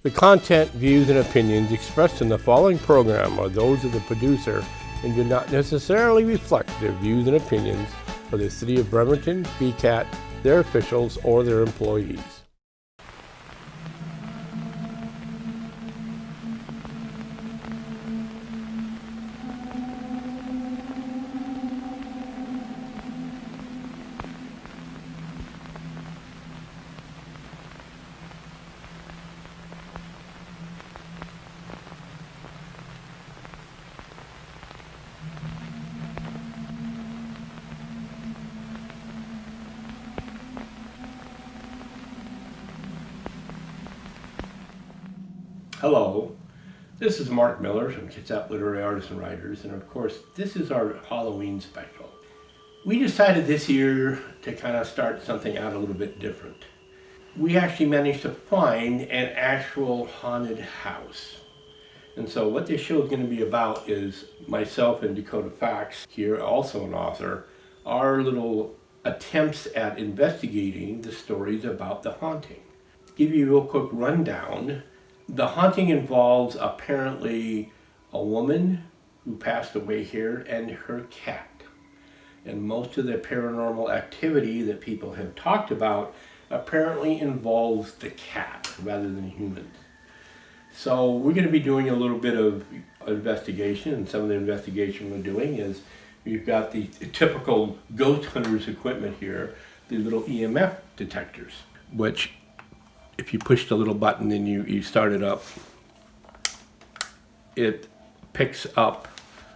The content, views, and opinions expressed in the following program are those of the producer and do not necessarily reflect their views and opinions of the City of Bremerton, BCAT, their officials, or their employees. Hello, this is Mark Miller from KLAW Literary Artists and Writers, and of course this is our Halloween special. We decided this year to kind of start something out a little bit different. We actually managed to find an actual haunted house. And so what this show is going to be about is myself and Dakoda Foxx, here also an author, our little attempts at investigating the stories about the haunting. To give you a real quick rundown, the haunting involves apparently a woman who passed away here and her cat. And most of the paranormal activity that people have talked about apparently involves the cat rather than humans. So we're going to be doing a little bit of investigation, and some of the investigation we're doing is we've got the typical ghost hunters equipment here, the little EMF detectors, which if you push the little button and you start it up, it picks up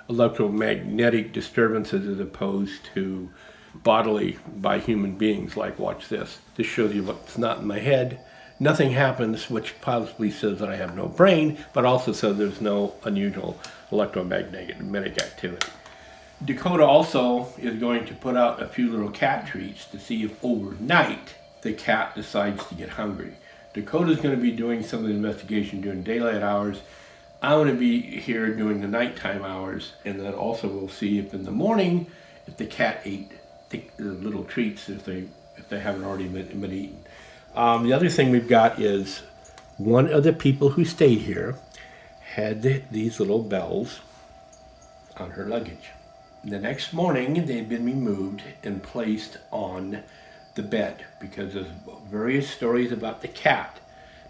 electromagnetic disturbances as opposed to bodily by human beings. Like, watch this. This shows you what's not in my head. Nothing happens, which possibly says that I have no brain, but also says there's no unusual electromagnetic activity. Dakoda also is going to put out a few little cat treats to see if overnight the cat decides to get hungry. Dakota's going to be doing some of the investigation during daylight hours. I'm going to be here during the nighttime hours, and then also we'll see if in the morning if the cat ate the little treats if they haven't already been eaten. The other thing we've got is one of the people who stayed here had these little bells on her luggage. The next morning they'd been removed and placed on the bed because there's various stories about the cat,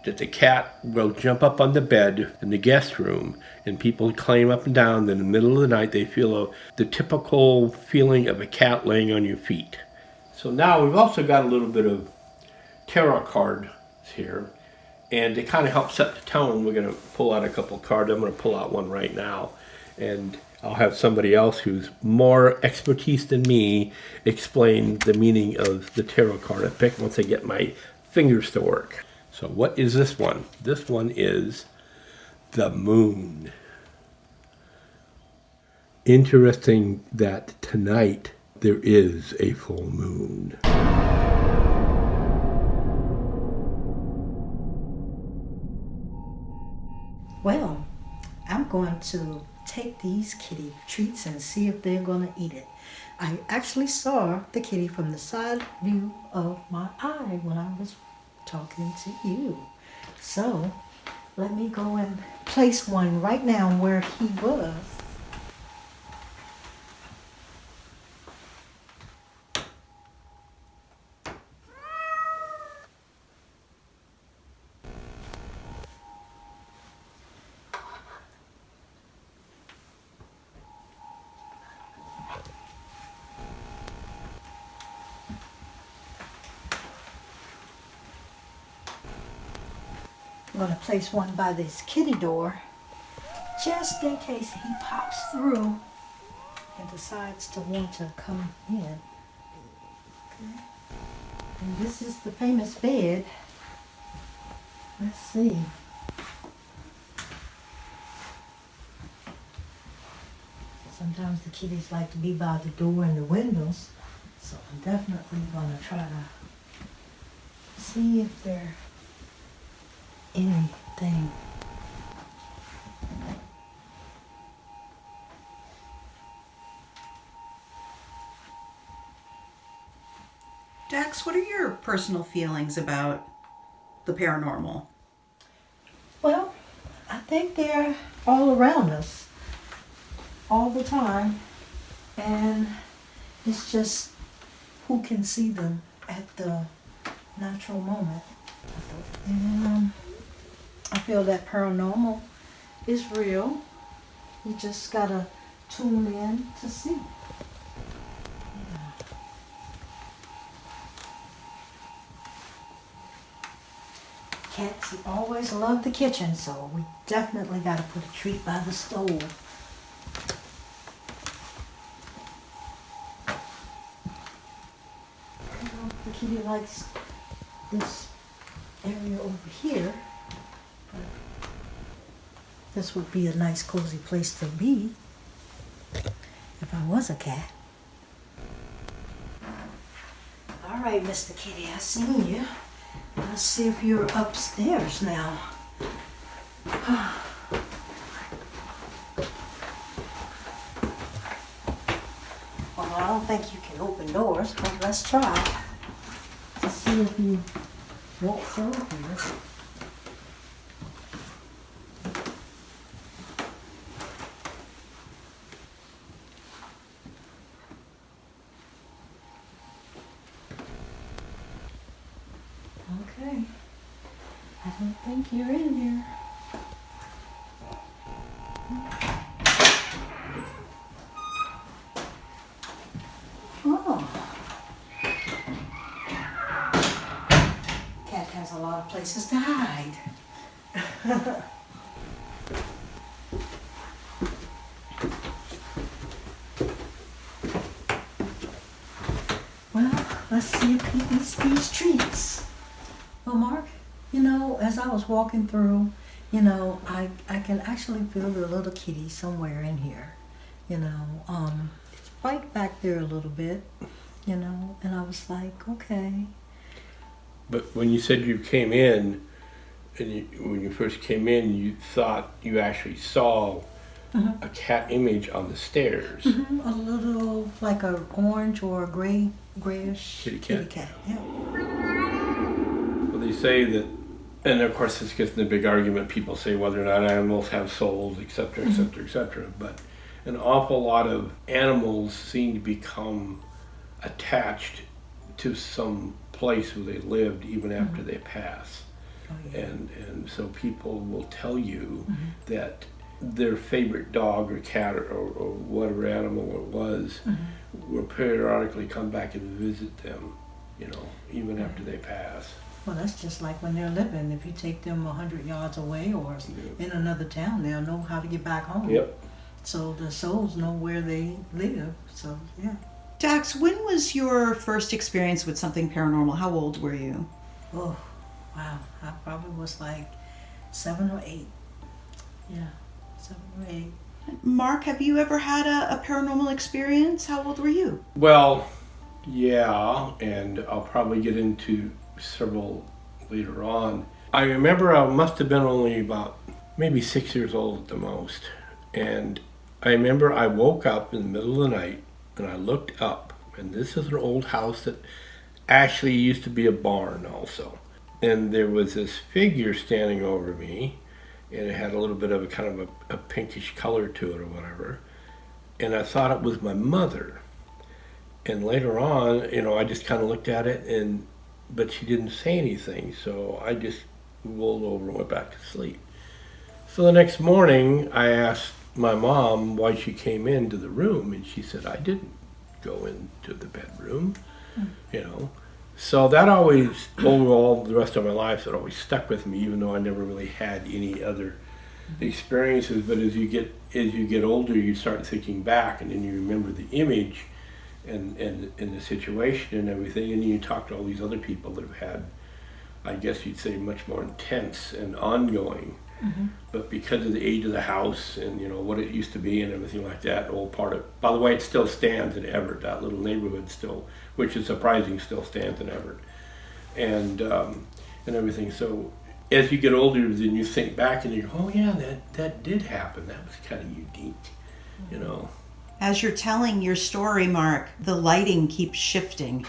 that the cat will jump up on the bed in the guest room and people climb up and down. Then in the middle of the night they feel the typical feeling of a cat laying on your feet. So now we've also got a little bit of tarot cards here, and to kind of help set the tone, we're going to pull out a couple cards. I'm going to pull out one right now, and I'll have somebody else who's more expertise than me explain the meaning of the tarot card I picked once I get my fingers to work. So what is this one? This one is the moon. Interesting that tonight there is a full moon. Well, I'm going to take these kitty treats and see if they're going to eat it. I actually saw the kitty from the side view of my eye when I was talking to you. So let me go and place one right now where he was. I'm going to place one by this kitty door just in case he pops through and decides to want to come in. Okay. And this is the famous bed. Let's see. Sometimes the kitties like to be by the door and the windows, so I'm definitely going to try to see if they're anything. Dax, what are your personal feelings about the paranormal? think they're all around us, all the time, and it's just who can see them at the natural moment. And I feel that paranormal is real. You just gotta tune in to see. Cats always love the kitchen, so we definitely got to put a treat by the stove. Well, the kitty likes this area over here, but this would be a nice cozy place to be if I was a cat. All right, Mr. Kitty, I seen you. Let's see if you're upstairs now. Well, I don't think you can open doors, but let's try to see if you walk through here. Okay. I don't think you're in here. Oh. Cat has a lot of places to hide. Well, let's see if he eats these treats. Well, Mark, you know, as I was walking through, you know, I can actually feel the little kitty somewhere in here. You know, it's right back there a little bit, you know, and I was like, okay. But when you said you came in, and when you first came in, you thought you actually saw a cat image on the stairs. A little, like a orange or a grayish Kitty cat. Yeah. Well, they say that, and of course this gets in a big argument, people say whether or not animals have souls, etc., etc., etc., but an awful lot of animals seem to become attached to some place where they lived even after they pass. Oh, yeah. And so people will tell you that their favorite dog or cat or whatever animal it was will periodically come back and visit them, you know, even after they pass. Well, that's just like when they're living. If you take them 100 yards away or in another town, they'll know how to get back home. Yep. So the souls know where they live. So, yeah. Dax, when was your first experience with something paranormal? How old were you? Oh, wow. I probably was like 7 or 8. Yeah, 7 or 8. Mark, have you ever had a paranormal experience? How old were you? Well, yeah, and I'll probably get into several later on. I remember I must have been only about maybe 6 years old at the most. And I remember I woke up in the middle of the night and I looked up, and this is an old house that actually used to be a barn also. And there was this figure standing over me, and it had a little bit of a kind of a pinkish color to it or whatever. And I thought it was my mother. And later on, you know, I just kind of looked at it, but she didn't say anything, so I just rolled over and went back to sleep. So the next morning, I asked my mom why she came into the room, and she said, I didn't go into the bedroom, you know. So that always, overall, the rest of my life, it always stuck with me, even though I never really had any other experiences. But as you get older, you start thinking back, and then you remember the image and the situation and everything, and then you talk to all these other people that have had, I guess you'd say, much more intense and ongoing. But because of the age of the house and, you know, what it used to be and everything like that, old part of, by the way, it still stands in Everett. That little neighborhood still, which is surprising, still stands in Everett, and everything. So as you get older, then you think back and you go, oh yeah, that did happen. That was kind of unique, you know. As you're telling your story, Mark, the lighting keeps shifting.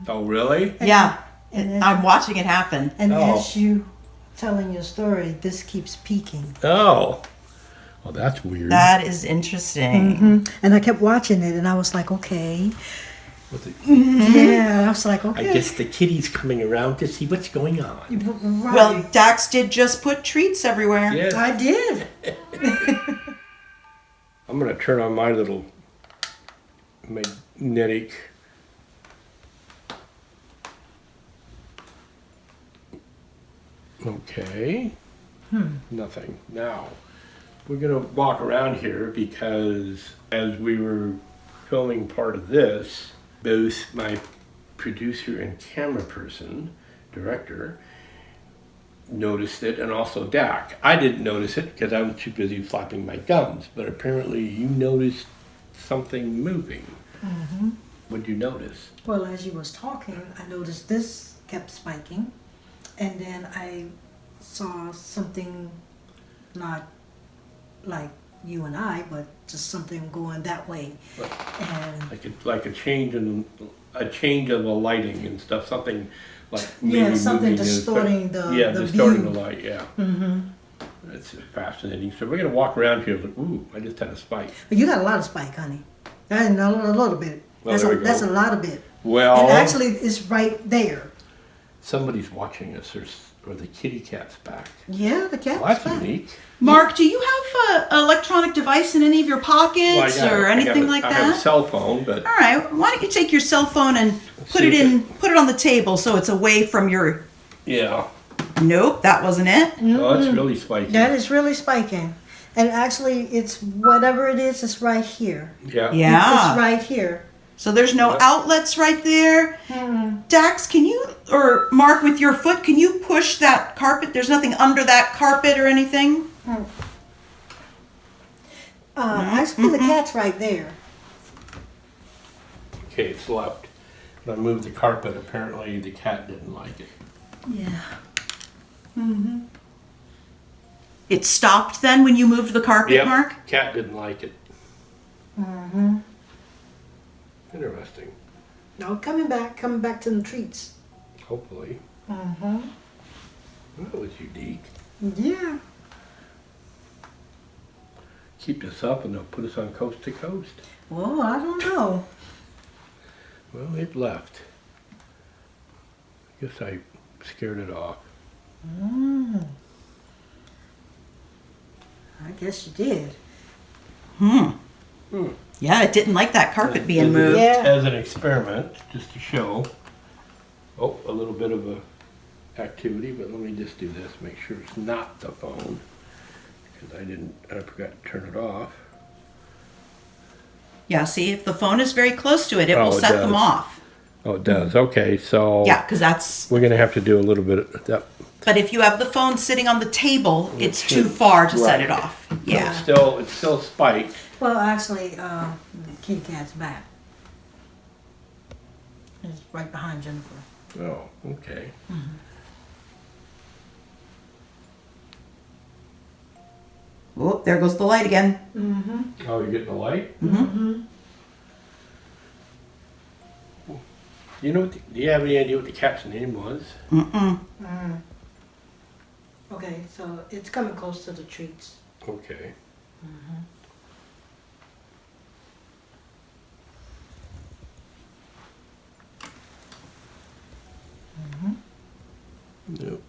Oh really? Yeah, And I'm watching it happen. And Oh. as you telling your story, this keeps peaking. Oh. Well, that's weird. That is interesting. And I kept watching it, and I was like, okay. What's it? Yeah, I was like, I okay. guess the kitty's coming around to see what's going on. Right. Well, Dax did just put treats everywhere. Yes. I did. I'm going to turn on my little magnetic. Okay. Nothing. Now, we're going to walk around here because as we were filming part of this, both my producer and camera person, director, noticed it, and also Dak. I didn't notice it because I was too busy flapping my gums, but apparently you noticed something moving. What did you notice? Well, as you was talking, I noticed this kept spiking, and then I saw something not like you and I, but just something going that way. And Like a change in the lighting and stuff. Something like yeah, maybe something moving distorting the the distorting view. the light. Yeah. That's fascinating. So we're gonna walk around here. Like, ooh, I just had a spike. But you got a lot of spike, honey. That ain't a little bit. Well, there we go. That's a lot of bit. Well, And actually, it's right there. somebody's watching us, or the kitty cat's back. Yeah, the cat's Well, that's back. unique. Mark, do you have an electronic device in any of your pockets or anything like I have a that? cell phone, but All right. Why don't you take your cell phone and put it on the table so it's away from your. yeah. Nope, that wasn't it. Oh, it's really spiky. That is really spiking. And actually, it's whatever it is, it's right here. Yeah. Yeah. It's right here. So there's no Yep. outlets right there. Dax, can you, or Mark, with your foot, can you push that carpet? There's nothing under that carpet or anything? Actually, the cat's right there. Okay, it's left. When I moved the carpet, apparently the cat didn't like it. Yeah. It stopped then when you moved the carpet, Yep. Mark? Cat didn't like it. Interesting. No, coming back to the treats. Hopefully. That was unique. Yeah. Keep this up and they'll put us on coast to coast. Well, I don't know. Well, it left. Guess I scared it off. I guess you did. Yeah, it didn't like that carpet being moved. Yeah. As an experiment, just to show. Oh, a little bit of a activity, but let me just do this. Make sure it's not the phone. Because I forgot to turn it off. Yeah, see, if the phone is very close to it, it will it set them does. off. Oh, it does. Okay, so Yeah, because that's. we're going to have to do a little bit of that. But if you have the phone sitting on the table, it's too far to set it Right. off. Yeah. It's still spiked. Well, actually, the kitty cat's back. It's right behind Jennifer. Oh, okay. Oh, there goes the light again. Oh, you're getting the light? Do you have any idea what the cat's name was? Okay, so it's coming close to the treats. Okay. Nope.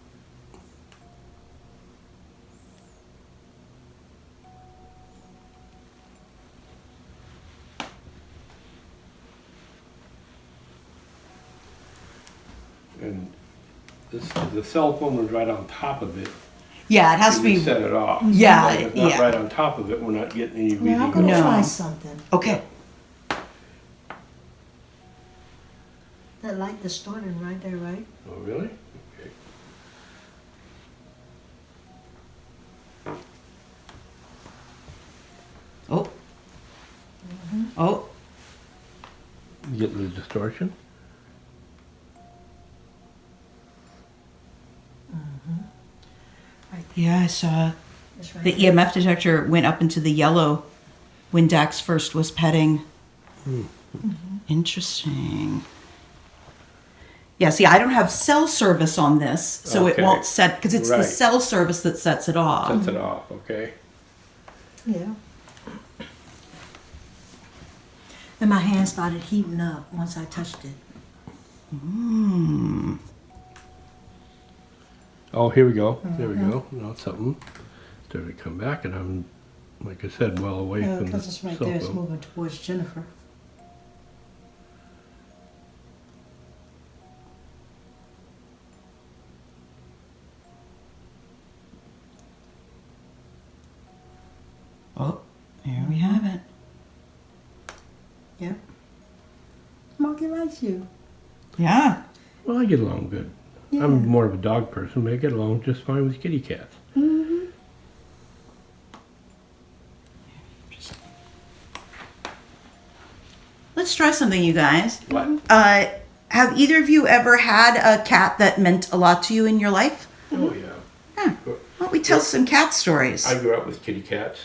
And the cell phone was right on top of it. Yeah, it has to We be. set it off. Yeah, Like, if not yeah. right on top of it, we're not getting any reading. Now I'm gonna No. try something. Okay. That light distorted right there, right? Oh, really? Okay. Oh. Oh. You get the distortion? Yeah, I saw It's right the there. EMF detector went up into the yellow when Dax first was petting. Interesting. Yeah, see, I don't have cell service on this, so it Okay. won't set, because it's the Right. cell service that sets it off. Sets it off, okay? Yeah. And my hand started heating up once I touched it. Oh, here we go. There we go. Now something started to come back, and I'm, like I said, well away Yeah, from the because it's right cell there. It's phone. moving towards Jennifer. Oh, here we have it. Yep. Monkey likes you. Yeah. Well, I get along good. Yeah. I'm more of a dog person, but I get along just fine with kitty cats. Let's try something, you guys. What? Have either of you ever had a cat that meant a lot to you in your life? Oh, yeah. Yeah. Why don't we tell some cat stories? I grew up with kitty cats.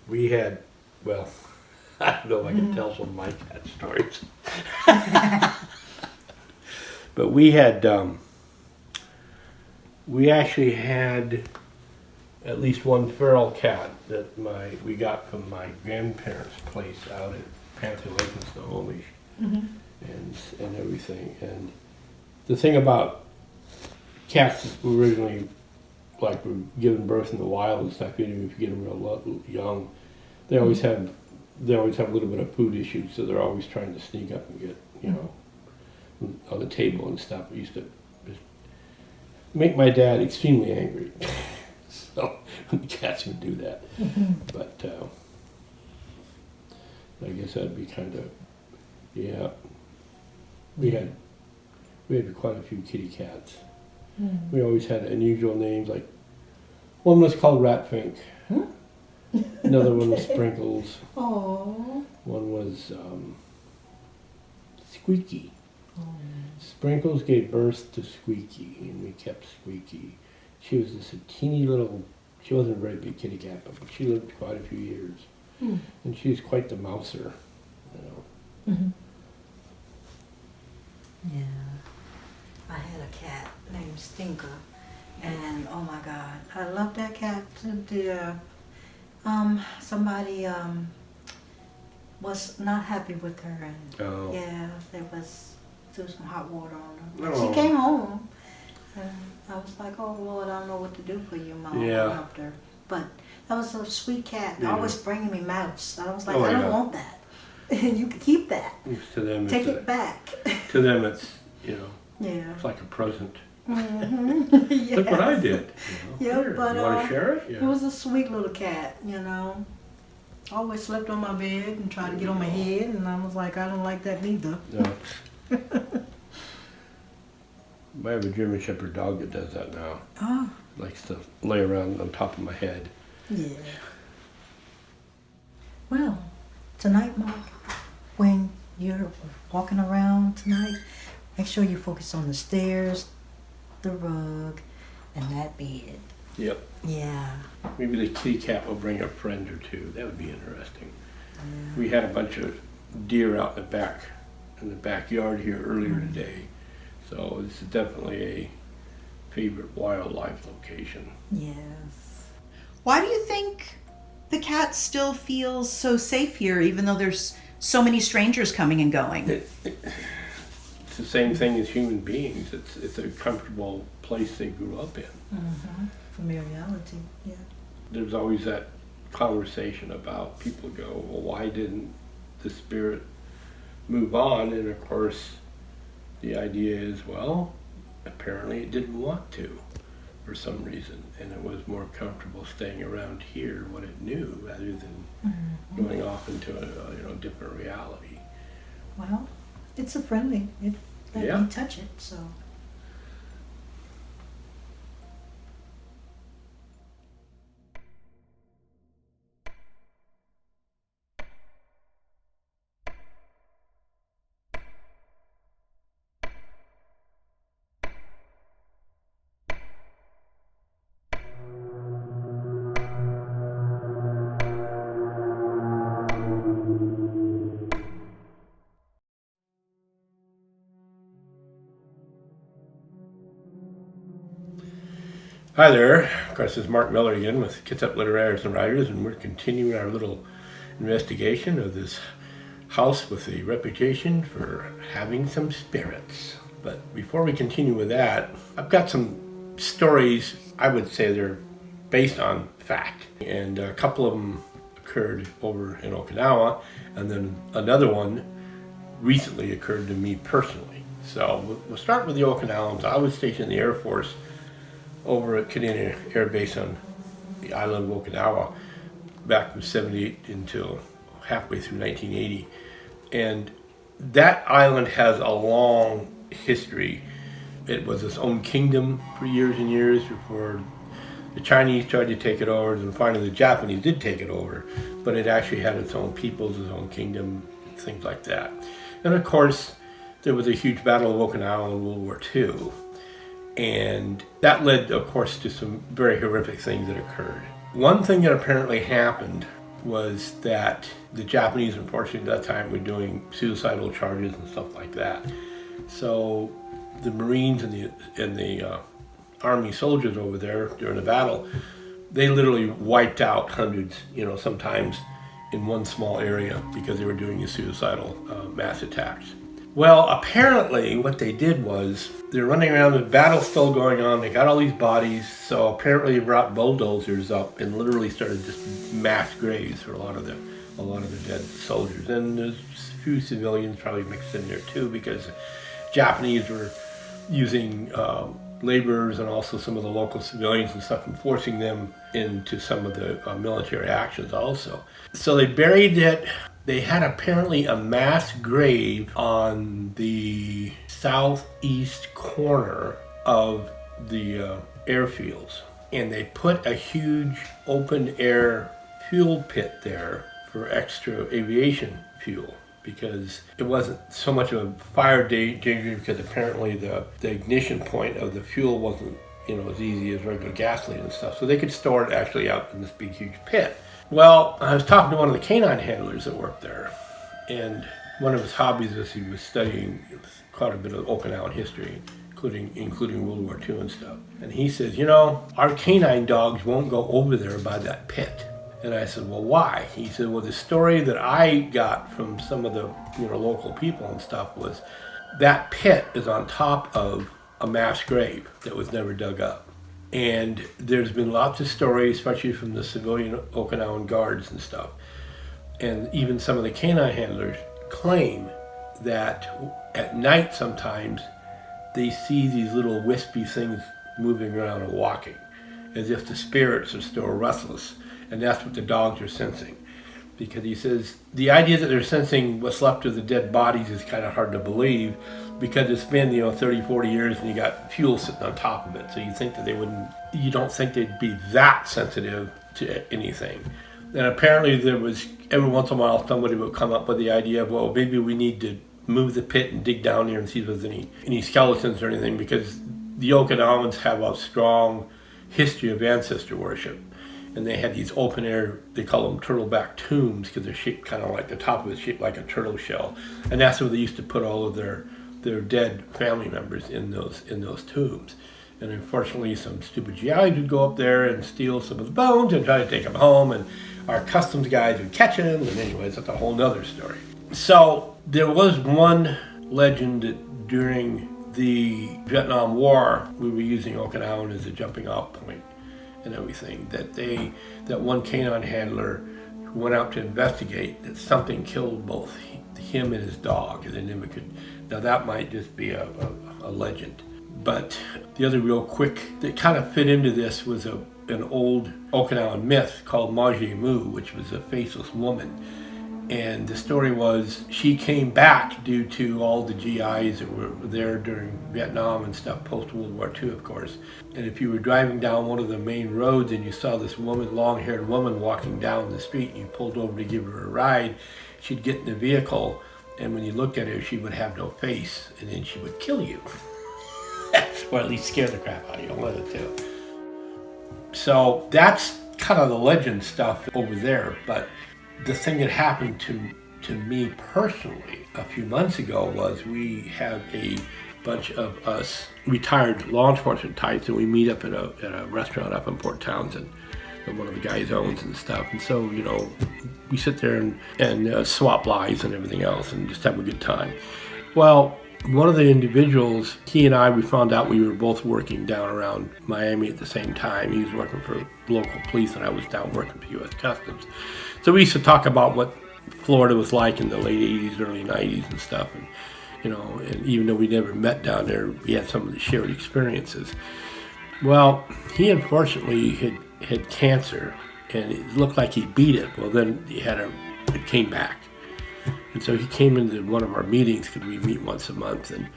We had, well, I don't know if I can tell some of my cat stories. But we had, we actually had at least one feral cat that we got from my grandparents' place out at Panther Lake in Snohomish, and everything. And the thing about cats that were originally like were given birth in the wild and stuff, even if you get them real young, they always have a little bit of food issues, so they're always trying to sneak up and get, you know, on the table and stuff. It used to just make my dad extremely angry. So when the cats would do that, but I guess that'd be kind of, yeah. We had quite a few kitty cats. We always had unusual names, like one was called Ratfink, another one was Sprinkles, Oh. one was Squeaky. Sprinkles gave birth to Squeaky, and we kept Squeaky. She was just a teeny little, she wasn't a very big kitty cat, but she lived quite a few years. And she was quite the mouser, you know. Yeah. I had a cat named Stinker, and oh my God, I love that cat to death. Somebody was not happy with her, and Oh. yeah, there was some hot water on her. Oh. She came home, and I was like, oh Lord, I don't know what to do for you, Mom. Yeah. I helped her, but that was a sweet cat. Yeah. Always bringing me mouse. I was like, Oh, I don't yeah. want that. You can keep that. To them, Take it's it back. to them, it's, you know, Yeah. it's like a present. Yes. Look what I did. You know. Yeah, Here, but you want to share it? it was a sweet little cat, you know. Always slept on my bed and tried to get on my head, and I was like, I don't like that neither. No. I have a German Shepherd dog that does that now. Oh, Likes to lay around on top of my head. yeah. Well, tonight, Mark, when you're walking around tonight, make sure you focus on the stairs, the rug, and that bed. Yep. Yeah. Maybe the kitty cat will bring a friend or two. That would be interesting. Yeah. We had a bunch of deer out in the backyard here earlier today. So this is definitely a favorite wildlife location. Yes. Why do you think the cat still feels so safe here, even though there's so many strangers coming and going? It's the same thing as human beings. It's a comfortable place they grew up in. Mm-hmm. Familiarity. Yeah. There's always that conversation about people go, well, why didn't the spirit move on? And of course, the idea is, well, apparently it didn't want to for some reason, and it was more comfortable staying around here, what it knew, rather than going off into a different reality. Well, it's a friendly. It let Yeah. me touch it, so. Hi there. Of course, this is Mark Miller again with Kids Up Literary and Writers, and we're continuing our little investigation of this house with a reputation for having some spirits. But before we continue with that, I've got some stories. I would say they're based on fact, and a couple of them occurred over in Okinawa, and then another one recently occurred to me personally. So we'll start with the Okinawans. I was stationed in the Air Force over at Canadian Air Base on the island of Okinawa back from 78 until halfway through 1980. And that island has a long history. It was its own kingdom for years and years before the Chinese tried to take it over, and finally the Japanese did take it over. But it actually had its own peoples, its own kingdom, things like that. And of course, there was a huge battle of Okinawa in World War II. And that led, of course, to some very horrific things that occurred. One thing that apparently happened was that the Japanese, unfortunately, at that time were doing suicidal charges and stuff like that. So the Marines and the Army soldiers over there during the battle, they literally wiped out hundreds, sometimes in one small area because they were doing these suicidal mass attacks. Well, apparently what they did was they're running around, the battle's still going on, they got all these bodies, so apparently they brought bulldozers up and literally started just mass graves for a lot of the dead soldiers. And there's a few civilians probably mixed in there too, because Japanese were using laborers and also some of the local civilians and stuff and forcing them into some of the military actions also. So they buried it. They had apparently a mass grave on the southeast corner of the airfields. And they put a huge open air fuel pit there for extra aviation fuel, because it wasn't so much of a fire danger, because apparently the ignition point of the fuel wasn't as easy as regular gasoline and stuff. So they could store it actually out in this big huge pit. Well, I was talking to one of the canine handlers that worked there, and one of his hobbies is he was studying quite a bit of Okinawan history, including World War II and stuff. And he says, our canine dogs won't go over there by that pit. And I said, well, why? He said, well, the story that I got from some of the local people and stuff was that pit is on top of a mass grave that was never dug up. And there's been lots of stories, especially from the civilian Okinawan guards and stuff. And even some of the canine handlers claim that at night sometimes they see these little wispy things moving around and walking, as if the spirits are still restless. And that's what the dogs are sensing. Because he says the idea that they're sensing what's left of the dead bodies is kind of hard to believe, because it's been 30, 40 years and you got fuel sitting on top of it. So you don't think they'd be that sensitive to anything. And apparently there was, every once in a while, somebody would come up with the idea of, well, maybe we need to move the pit and dig down there and see if there's any skeletons or anything, because the Okinawans have a strong history of ancestor worship. And they had these open air, they call them turtleback tombs, because they're shaped kind of like the top of it's shaped like a turtle shell. And that's where they used to put all of their dead family members in those tombs. And unfortunately, some stupid GIs would go up there and steal some of the bones and try to take them home, and our customs guys would catch them. And anyways, that's a whole nother story. So there was one legend that during the Vietnam War, we were using Okinawan as a jumping off point and everything, that one canine handler who went out to investigate that something killed both him and his dog, and they never could. Now that might just be a legend. But the other real quick that kind of fit into this was an old Okinawan myth called Maje Mu, which was a faceless woman. And the story was she came back due to all the GIs that were there during Vietnam and stuff, post-World War II, of course. And if you were driving down one of the main roads and you saw this woman, long-haired woman, walking down the street, and you pulled over to give her a ride, she'd get in the vehicle, and when you looked at her, she would have no face, and then she would kill you. Or at least scare the crap out of you, one of the two. So that's kind of the legend stuff over there, but the thing that happened to me personally a few months ago was we have a bunch of us retired law enforcement types, and we meet up at a restaurant up in Port Townsend that one of the guys owns and stuff. And so, we sit there and swap lies and everything else and just have a good time. Well, one of the individuals, he and I, we found out we were both working down around Miami at the same time. He was working for local police and I was down working for U.S. Customs. So we used to talk about what Florida was like in the late 80s, early 90s and stuff. And, and even though we never met down there, we had some of the shared experiences. Well, he unfortunately had cancer and it looked like he beat it. Well, then it came back. And so he came into one of our meetings because we meet once a month, and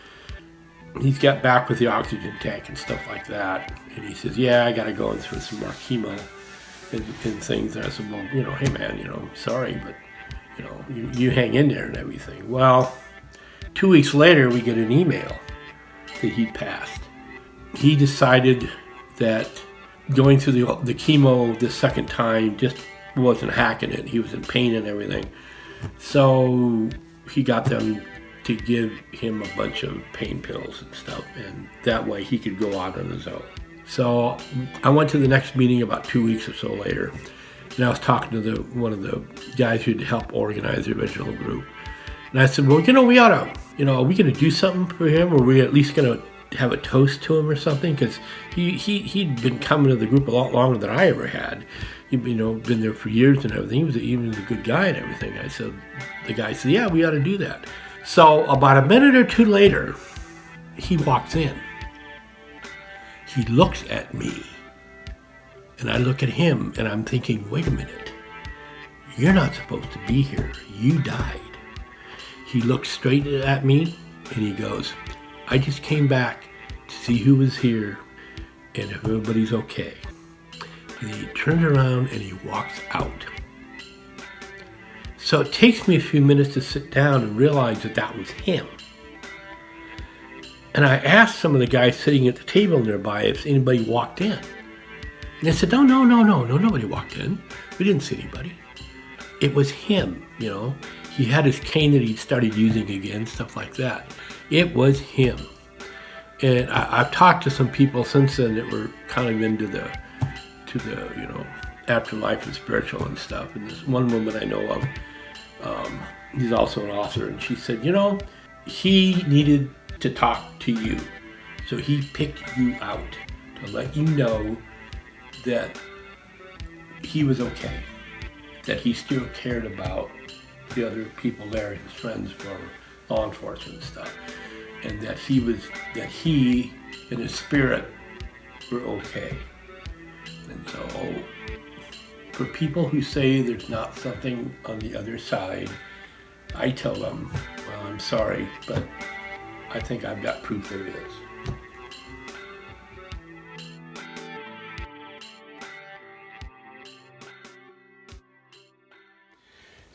he's got back with the oxygen tank and stuff like that. And he says, yeah, I got to go in through some more chemo and things. And I said, well, hey man, sorry, but you hang in there and everything. Well, 2 weeks later, we get an email that he'd passed. He decided that going through the chemo the second time just wasn't hacking it. He was in pain and everything. So he got them to give him a bunch of pain pills and stuff, and that way he could go out on his own. So I went to the next meeting about 2 weeks or so later, and I was talking to one of the guys who'd helped organize the original group. And I said, well, we ought to, are we going to do something for him, or are we at least going to have a toast to him or something? Because he'd been coming to the group a lot longer than I ever had. He'd been there for years and everything. He was a good guy and everything. The guy said, yeah, we ought to do that. So about a minute or two later, he walks in. He looks at me, and I look at him, and I'm thinking, wait a minute. You're not supposed to be here. You died. He looks straight at me, and he goes, I just came back to see who was here and if everybody's okay. And he turns around and he walks out. So it takes me a few minutes to sit down and realize that was him. And I asked some of the guys sitting at the table nearby if anybody walked in. And they said, no, nobody walked in. We didn't see anybody. It was him, He had his cane that he'd started using again, stuff like that. It was him. And I've talked to some people since then that were kind of into the afterlife and spiritual and stuff. And there's one woman I know of, he's also an author, and she said, he needed to talk to you. So he picked you out to let you know that he was okay, that he still cared about the other people there, his friends from law enforcement and stuff, and that he and his spirit were okay. And so for people who say there's not something on the other side, I tell them, well, I'm sorry, but I think I've got proof there is.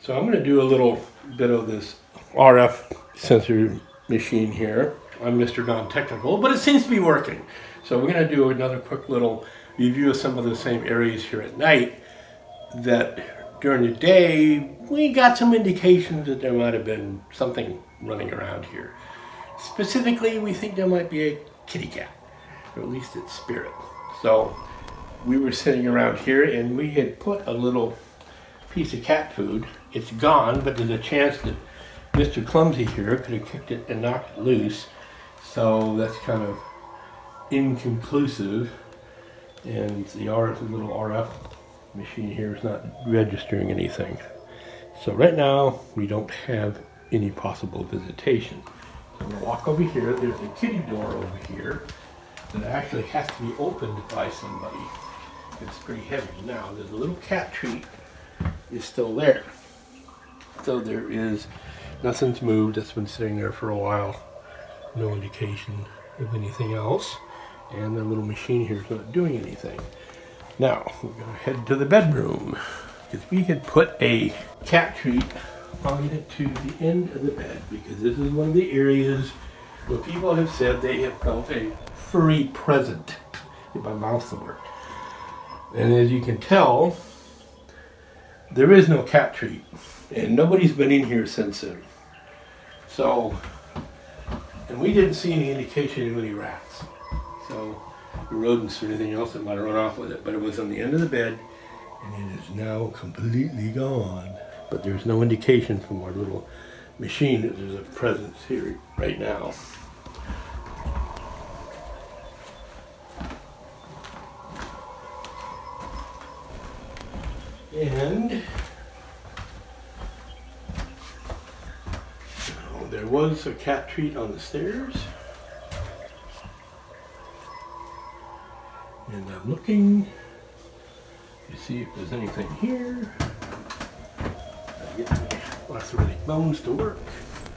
So I'm going to do a little bit of this RF sensor machine here. I'm Mr. Non-Technical, but it seems to be working. So we're going to do another quick little review of some of the same areas here at night that during the day we got some indications that there might have been something running around here. Specifically, we think there might be a kitty cat, or at least its spirit. So we were sitting around here and we had put a little piece of cat food. It's gone, but there's a chance that Mr. Clumsy here could have kicked it and knocked it loose. So that's kind of inconclusive. And the little RF machine here is not registering anything. So right now, we don't have any possible visitation. So I'm going to walk over here. There's a kitty door over here that actually has to be opened by somebody. It's pretty heavy. Now, there's a little cat treat is still there. So there is, nothing's moved. It's been sitting there for a while. No indication of anything else. And the little machine here is not doing anything. Now, we're going to head to the bedroom, because we had put a cat treat on it to the end of the bed, because this is one of the areas where people have said they have felt a furry present, if my mouth's the word. And as you can tell, there is no cat treat, and nobody's been in here since then. So And we didn't see any indication of any rats. So, rodents or anything else that might have run off with it. But it was on the end of the bed, and it is now completely gone. But there's no indication from our little machine that there's a presence here right now. And there was a cat treat on the stairs. And I'm looking to see if there's anything here. I get my arthritic bones to work.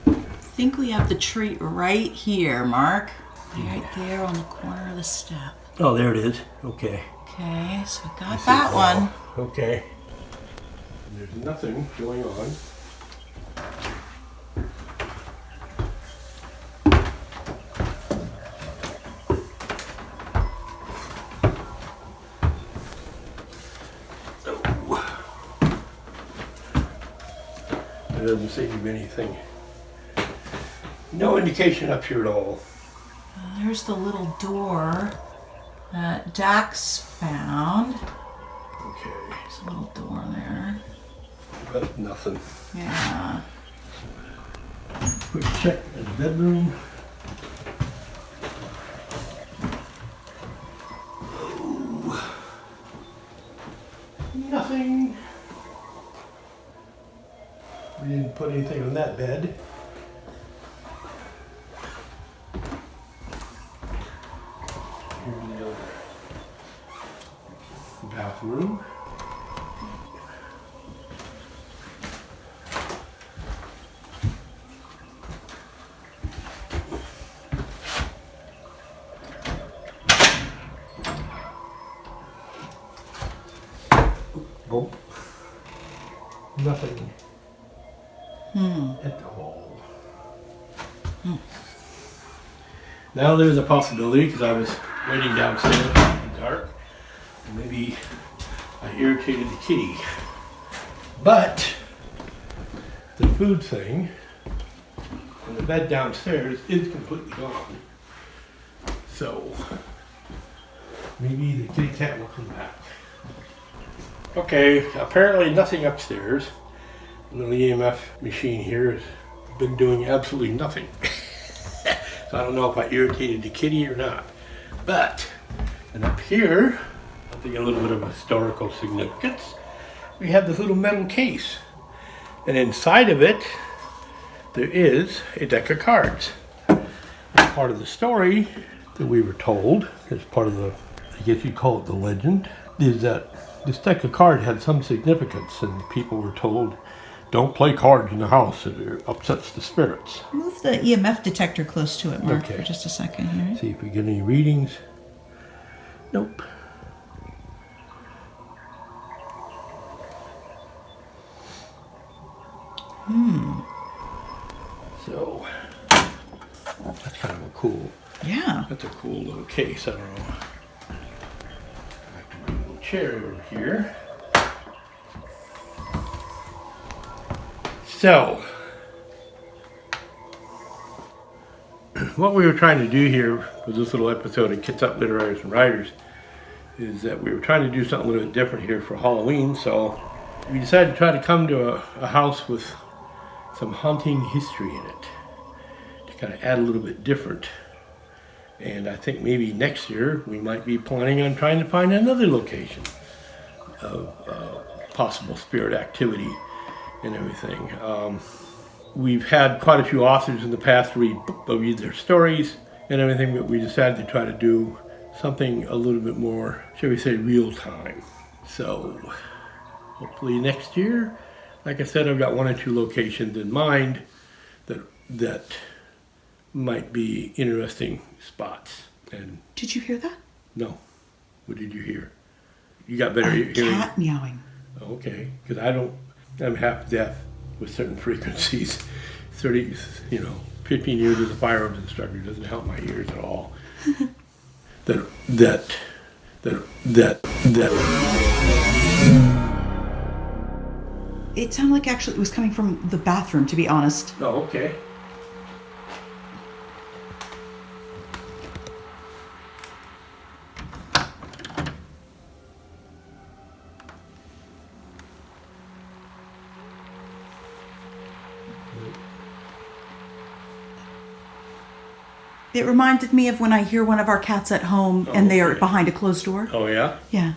I think we have the treat right here, Mark. Right there on the corner of the step. Oh, there it is. Okay. Okay, so we got that one. Okay. There's nothing going on. There doesn't seem to be anything. No indication up here at all. There's the little door that Dax found. Okay. There's a little door there. But nothing. Yeah. Quick check in the bedroom. Oh. Nothing. We didn't put anything on that bed. Here's the other bathroom. Oh, nothing at the wall. Now there's a possibility, because I was waiting downstairs in the dark, and maybe I irritated the kitty. But the food thing and the bed downstairs is completely gone. So maybe the kitty cat will come back. Okay, apparently nothing upstairs. The little EMF machine here has been doing absolutely nothing. So I don't know if I irritated the kitty or not. But, and up here, I think a little bit of historical significance, we have this little metal case. And inside of it, there is a deck of cards. Part of the story that we were told, as part of the, I guess you'd call it the legend, is that this deck of cards had some significance, and people were told, don't play cards in the house, it upsets the spirits. Move the EMF detector close to it, Mark, Okay. for just a second here. See if we get any readings. Nope. So, that's kind of a cool, Yeah. that's a cool little case, I don't know. Back to my little chair over here. So, what we were trying to do here with this little episode of Kits Up Literary and Writers is that we were trying to do something a little bit different here for Halloween. So we decided to try to come to a house with some haunting history in it to kind of add a little bit different. And I think maybe next year we might be planning on trying to find another location of possible spirit activity and everything. We've had quite a few authors in the past read their stories and everything, but we decided to try to do something a little bit more, shall we say, real time. So hopefully next year, like I said, I've got one or two locations in mind that might be interesting spots. And Did you hear that? no, what did you hear? You got better A hearing? cat meowing. Okay, because I'm half deaf with certain frequencies. 15 years as a firearms instructor doesn't help my ears at all. that. It sounded like actually it was coming from the bathroom, to be honest. Oh, okay. It reminded me of when I hear one of our cats at home and they are okay. behind a closed door. Oh yeah? Yeah.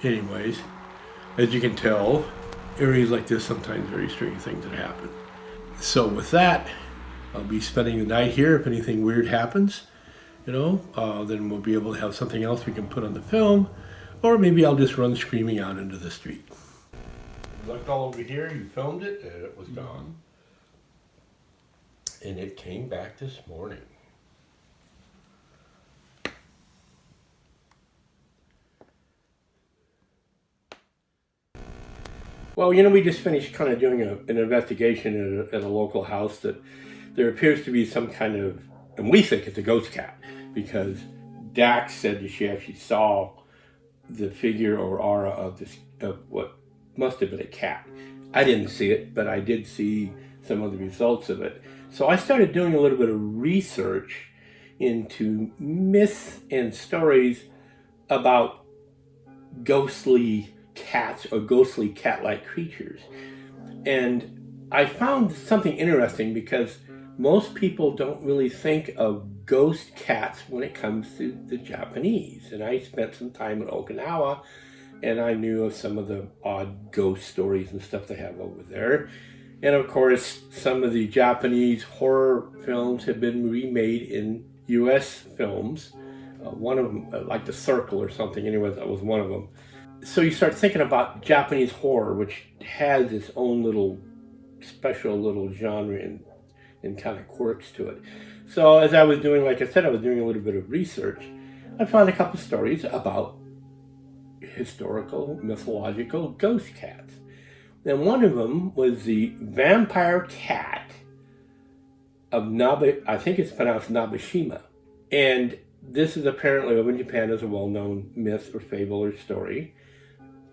Anyways, as you can tell, areas like this sometimes very strange things that happen. So with that, I'll be spending the night here. If anything weird happens, then we'll be able to have something else we can put on the film, or maybe I'll just run screaming out into the street. You looked all over here, you filmed it, and it was gone. And it came back this morning. Well, we just finished kind of doing an investigation at a local house that there appears to be some kind of, and we think it's a ghost cat, because Dax said that she actually saw the figure or aura of what must have been a cat. I didn't see it, but I did see some of the results of it. So I started doing a little bit of research into myths and stories about ghostly cats or ghostly cat-like creatures. And I found something interesting because most people don't really think of ghost cats when it comes to the Japanese. And I spent some time in Okinawa, and I knew of some of the odd ghost stories and stuff they have over there. And of course, some of the Japanese horror films have been remade in US films. One of them, like The Circle or something, anyway, that was one of them. So you start thinking about Japanese horror, which has its own little special little genre and kind of quirks to it. So as I was doing, like I said, I was doing a little bit of research. I found a couple stories about historical, mythological ghost cats. And one of them was the vampire cat of I think it's pronounced Nabeshima. And this is apparently over in Japan as a well-known myth or fable or story.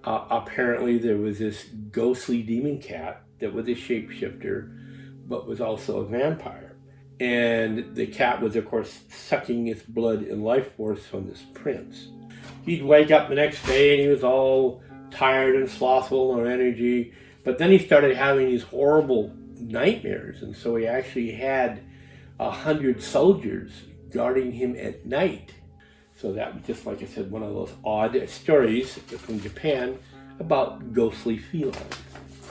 Apparently there was this ghostly demon cat that was a shapeshifter, but was also a vampire. And the cat was, of course, sucking its blood and life force from this prince. He'd wake up the next day and he was all tired and slothful, no energy. But then he started having these horrible nightmares. And so he actually had 100 soldiers guarding him at night. So that was just, like I said, one of those odd stories from Japan about ghostly felines.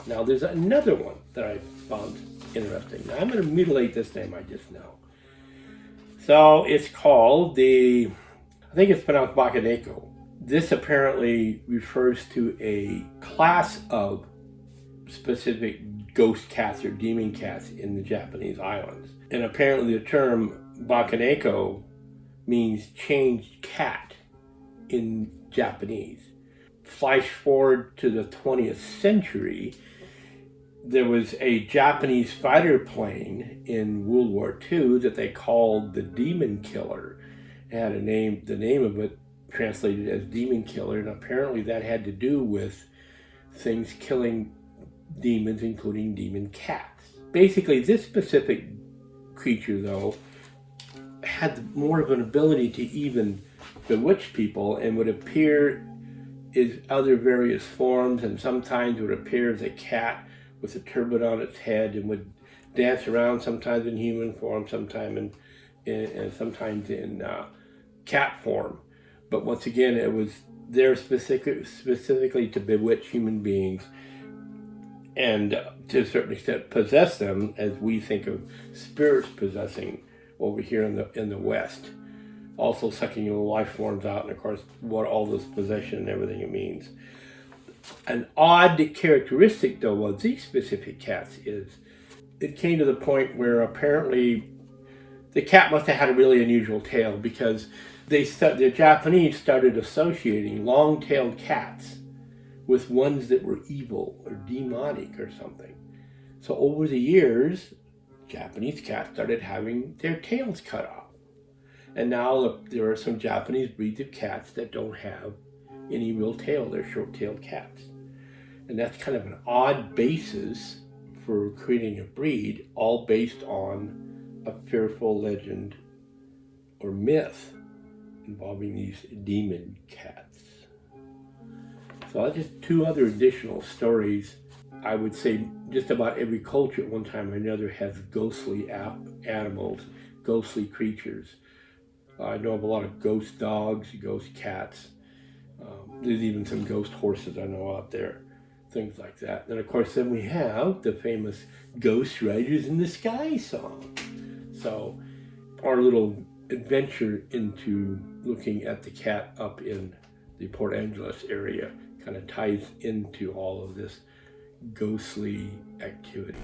Now there's another one that I found interesting. Now I'm going to mutilate this name I just know. So it's called I think it's pronounced Bakaneko. This apparently refers to a class of specific ghost cats or demon cats in the Japanese islands. And apparently the term Bakaneko means changed cat in Japanese. Flash forward to the 20th century, there was a Japanese fighter plane in World War II that they called the Demon Killer. It had a name, the name of it translated as Demon Killer, and apparently that had to do with things killing demons, including demon cats. Basically, this specific creature, though, had more of an ability to even bewitch people and would appear in other various forms, and sometimes would appear as a cat with a turban on its head and would dance around, sometimes in human form, sometimes in cat form. But once again, it was there specifically to bewitch human beings and to a certain extent possess them, as we think of spirits possessing over here in the West. Also sucking the life forms out, and of course what all this possession and everything it means. An odd characteristic, though, of these specific cats is it came to the point where apparently the cat must have had a really unusual tail, because the Japanese started associating long-tailed cats with ones that were evil or demonic or something. So over the years, Japanese cats started having their tails cut off. And now there are some Japanese breeds of cats that don't have any real tail. They're short-tailed cats. And that's kind of an odd basis for creating a breed, all based on a fearful legend or myth involving these demon cats. So that's just two other additional stories. I would say just about every culture at one time or another has ghostly animals ghostly creatures. I know of a lot of ghost dogs, ghost cats. There's even some ghost horses I know out there, things like that. And of course, then we have the famous Ghost Riders in the Sky song. So our little adventure into looking at the cat up in the Port Angeles area kind of ties into all of this ghostly activity.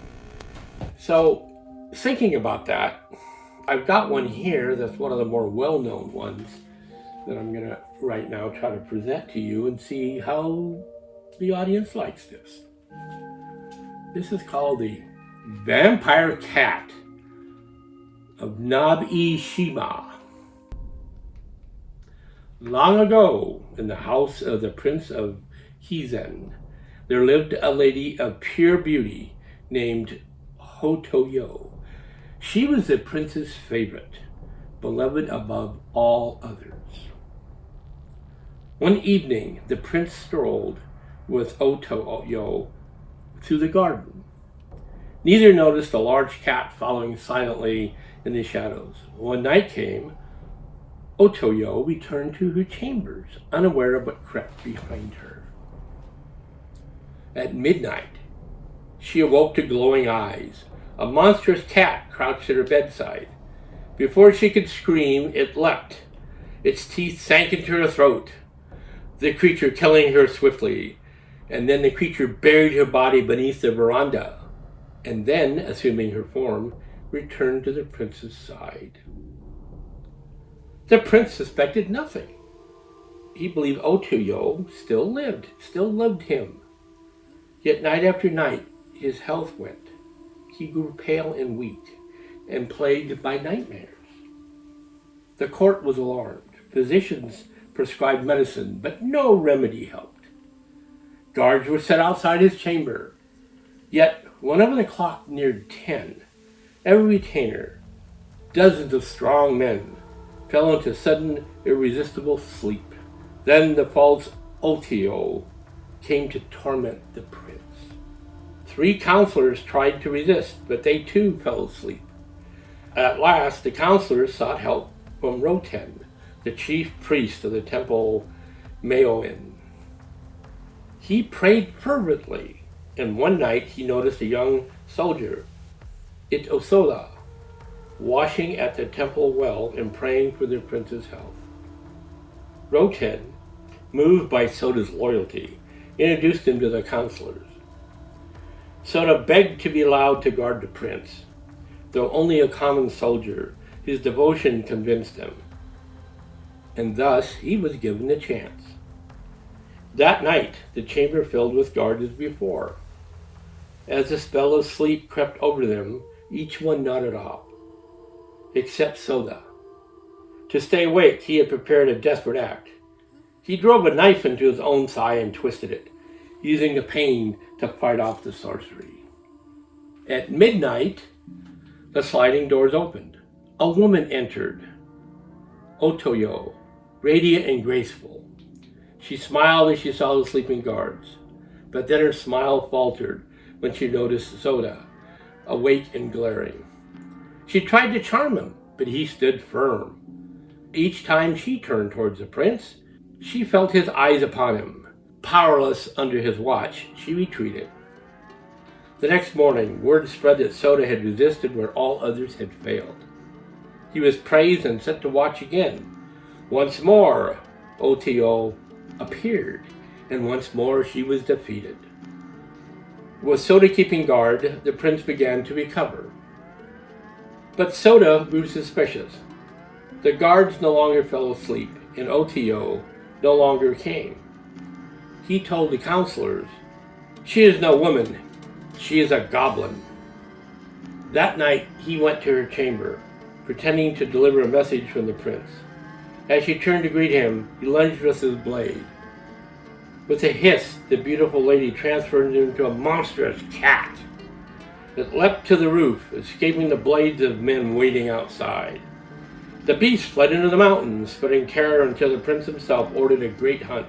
So thinking about that, I've got one here that's one of the more well-known ones that I'm gonna right now try to present to you and see how the audience likes this. This is called the Vampire Cat of Nabe-Shima. Long ago, in the house of the Prince of Hizen, there lived a lady of pure beauty named Hotoyo. She was the prince's favorite, beloved above all others. One evening, the prince strolled with Hotoyo through the garden. Neither noticed a large cat following silently in the shadows. When night came, Hotoyo returned to her chambers, unaware of what crept behind her. At midnight, she awoke to glowing eyes. A monstrous cat crouched at her bedside. Before she could scream, it leapt. Its teeth sank into her throat, the creature killing her swiftly. And then the creature buried her body beneath the veranda, and then, assuming her form, returned to the prince's side. The prince suspected nothing. He believed Hotoyo still loved him. Yet night after night, his health went. He grew pale and weak, and plagued by nightmares. The court was alarmed. Physicians prescribed medicine, but no remedy helped. Guards were set outside his chamber. Yet, whenever the clock neared 10, every retainer, dozens of strong men, fell into sudden, irresistible sleep. Then the false Hotoyo came to torment the prince. 3 counselors tried to resist, but they too fell asleep. At last, the counselors sought help from Roten, the chief priest of the temple Maoin. He prayed fervently, and one night he noticed a young soldier, Osola, washing at the temple well and praying for the prince's health. Roten, moved by Soda's loyalty, introduced him to the counselors. Soda begged to be allowed to guard the prince. Though only a common soldier, his devotion convinced him, and thus he was given a chance. That night, the chamber filled with guards as before. As the spell of sleep crept over them, each one nodded off, except Soda. To stay awake, he had prepared a desperate act. He drove a knife into his own thigh and twisted it, using the pain to fight off the sorcery. At midnight, the sliding doors opened. A woman entered, Hotoyo, radiant and graceful. She smiled as she saw the sleeping guards, but then her smile faltered when she noticed Soda, awake and glaring. She tried to charm him, but he stood firm. Each time she turned towards the prince, she felt his eyes upon him. Powerless under his watch, she retreated. The next morning, word spread that Soda had resisted where all others had failed. He was praised and set to watch again. Once more, Hotoyo appeared, and once more she was defeated. With Soda keeping guard, the prince began to recover. But Soda grew suspicious. The guards no longer fell asleep, and Hotoyo no longer came. He told the counselors, "She is no woman, she is a goblin." That night he went to her chamber, pretending to deliver a message from the prince. As she turned to greet him, he lunged with his blade. With a hiss, the beautiful lady transformed into a monstrous cat. It leapt to the roof, escaping the blades of men waiting outside. The beast fled into the mountains, spreading terror until the prince himself ordered a great hunt.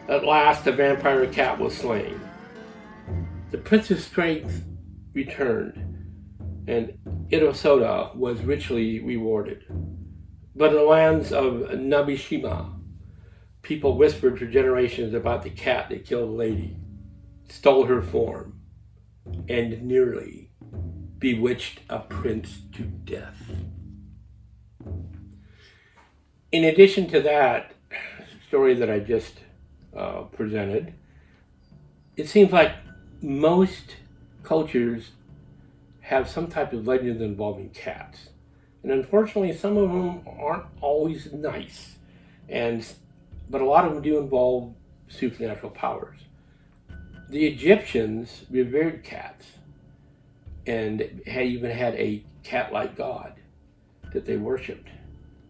At last, the vampire cat was slain. The prince's strength returned, and Itosoda was richly rewarded. But in the lands of Nabishima, people whispered for generations about the cat that killed a lady, stole her form, and nearly bewitched a prince to death. In addition to that story that I just presented, it seems like most cultures have some type of legends involving cats. And unfortunately, some of them aren't always nice. But a lot of them do involve supernatural powers. The Egyptians revered cats and even had a cat-like god that they worshipped.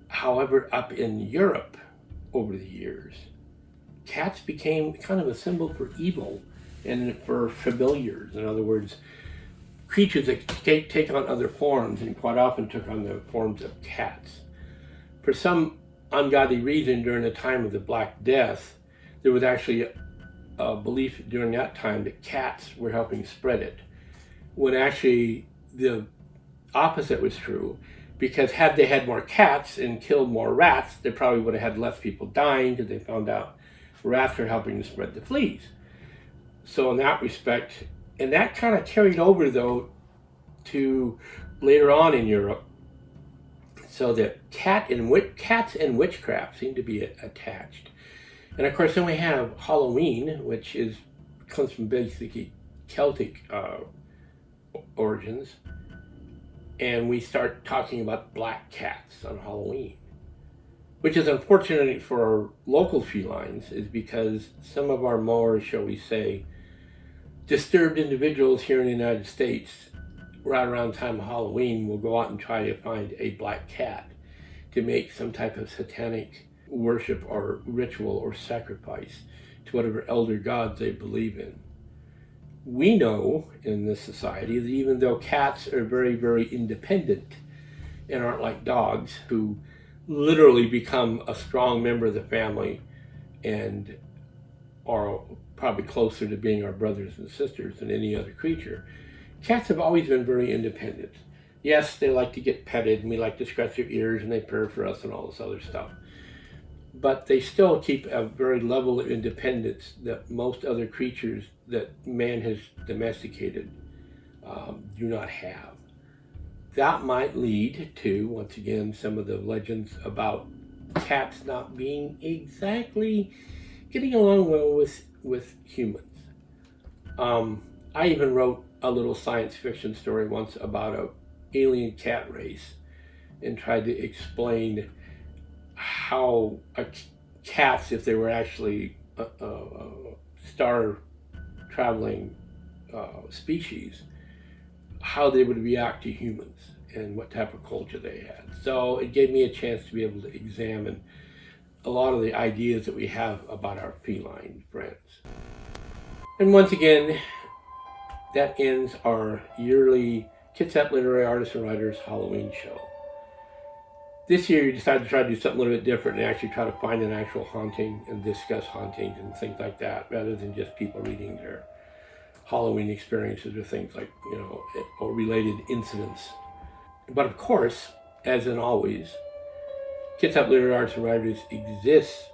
However, up in Europe over the years, cats became kind of a symbol for evil and for familiars. In other words, creatures that take on other forms, and quite often took on the forms of cats. For some ungodly reason, during the time of the Black Death, there was actually a belief during that time that cats were helping spread it, when actually the opposite was true, because had they had more cats and killed more rats, they probably would have had less people dying, because they found out rats are helping to spread the fleas. So in that respect, and that kind of carried over though to later on in Europe, so that cats and witchcraft seem to be attached. And of course, then we have Halloween, which comes from basically Celtic origins, and we start talking about black cats on Halloween, which is unfortunate for our local felines, is because some of our more, shall we say, disturbed individuals here in the United States, right around the time of Halloween, will go out and try to find a black cat to make some type of satanic worship or ritual or sacrifice to whatever elder gods they believe in. We know in this society that even though cats are very, very independent and aren't like dogs who literally become a strong member of the family and are probably closer to being our brothers and sisters than any other creature, cats have always been very independent. Yes, they like to get petted, and we like to scratch their ears, and they purr for us and all this other stuff. But they still keep a very level of independence that most other creatures that man has domesticated do not have. That might lead to, once again, some of the legends about cats not being exactly getting along well with humans. I even wrote a little science fiction story once about an alien cat race and tried to explain how cats, if they were actually star traveling species, how they would react to humans and what type of culture they had. So it gave me a chance to be able to examine a lot of the ideas that we have about our feline friends. And once again, that ends our yearly Kitsap Literary Artists and Writers Halloween show. This year, you decided to try to do something a little bit different and actually try to find an actual haunting and discuss hauntings and things like that, rather than just people reading their Halloween experiences or things like, or related incidents. But of course, as in always, Kitsap Literary Artists and Writers exists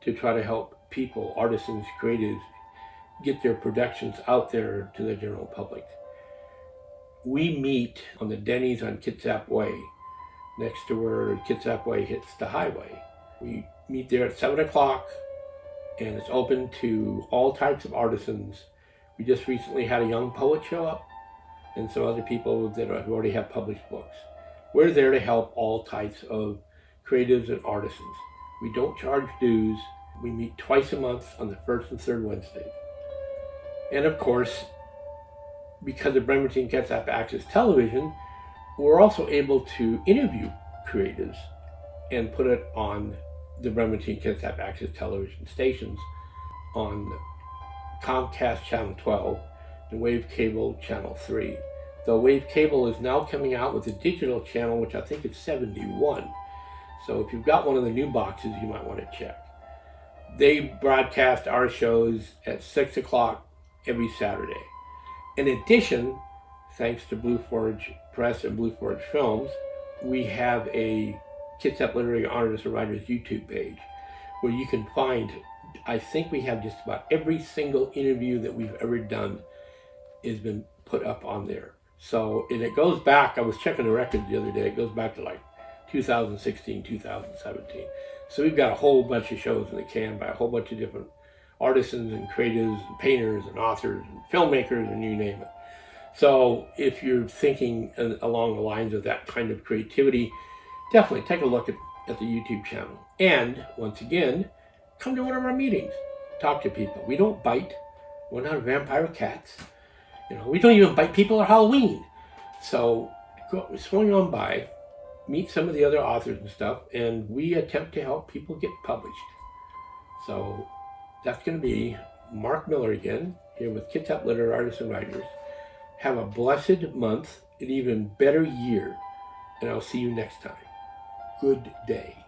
to try to help people, artisans, creatives, get their productions out there to the general public. We meet on the Denny's on Kitsap Way, next to where Kitsap Way hits the highway. We meet there at 7 o'clock, and it's open to all types of artisans. We just recently had a young poet show up, and some other people that already have published books. We're there to help all types of creatives and artisans. We don't charge dues. We meet twice a month on the first and third Wednesdays. And of course, because of Bremerton Kitsap Access Television, we're also able to interview creatives and put it on the Bremerton Kitsap Access Television stations on Comcast Channel 12 and Wave Cable Channel 3. Though Wave Cable is now coming out with a digital channel, which I think is 71. So if you've got one of the new boxes, you might want to check. They broadcast our shows at 6 o'clock every Saturday. In addition, thanks to Blue Forge Press and Blue Forge Films, we have a Kitsap Literary Artists and Writers YouTube page where you can find, I think we have just about every single interview that we've ever done has been put up on there. So, and it goes back, I was checking the records the other day, it goes back to like 2016, 2017. So we've got a whole bunch of shows in the can by a whole bunch of different artisans and creatives and painters and authors and filmmakers and you name it. So if you're thinking along the lines of that kind of creativity, definitely take a look at the YouTube channel. And once again, come to one of our meetings. Talk to people. We don't bite. We're not vampire cats. You know, we don't even bite people at Halloween. So go swing on by, meet some of the other authors and stuff, and we attempt to help people get published. So that's going to be Mark Miller again, here with Kitsap Literary Artists and Writers. Have a blessed month, an even better year, and I'll see you next time. Good day.